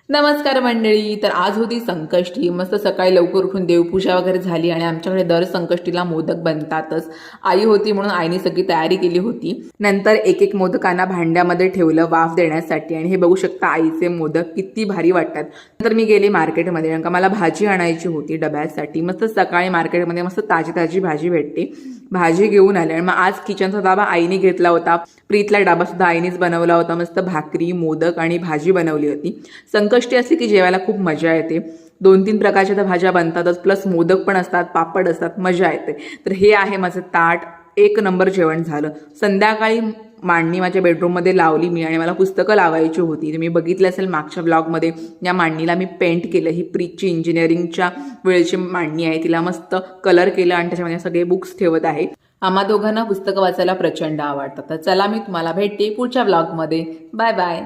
नमस्कार मंडळी. तर आज होती संकष्टी. मस्त सकाळी लवकर उठून देवपूजा वगैरे झाली आणि आमच्याकडे दर संकष्टीला मोदक बनतातच. आई होती म्हणून आईने सगळी तयारी केली होती. नंतर एक एक मोदकांना भांड्यामध्ये ठेवलं वाफ देण्यासाठी आणि हे बघू शकता आईचे मोदक किती भारी वाटतात. नंतर मी गेले मार्केटमध्ये कारण का मला भाजी आणायची होती डब्यासाठी. मस्त सकाळी मार्केटमध्ये मस्त ताजी ताजी भाजी भेटते. भाजी घेऊन आले आणि मग आज किचनचा डबा आईने घेतला होता. प्रीतला डबा सुद्धा आईनेच बनवला होता. मस्त भाकरी मोदक आणि भाजी बनवली होती. संकष्टी असली की जेवायला खूप मजा येते. 2-3 प्रकारच्या त्या भाज्या बनतातच, प्लस मोदक पण असतात, पापड असतात, मजा येते. तर हे आहे माझं ताट. एक नंबर जेवण झालं. संध्याकाळी मांडणी माझ्या बेडरूममध्ये लावली मी आणि मला पुस्तकं लावायची होती. तुम्ही बघितलं असेल मागच्या ब्लॉगमध्ये या मांडणीला मी पेंट केलं. ही प्रीतची इंजिनिअरिंगच्या वेळेची मांडणी आहे. तिला मस्त कलर केलं आणि त्याच्यामध्ये सगळे बुक्स ठेवत आहे. आम्हा दोघांना पुस्तकं वाचायला प्रचंड आवडतात. तर चला मी तुम्हाला भेटते पुढच्या ब्लॉगमध्ये. Bye bye.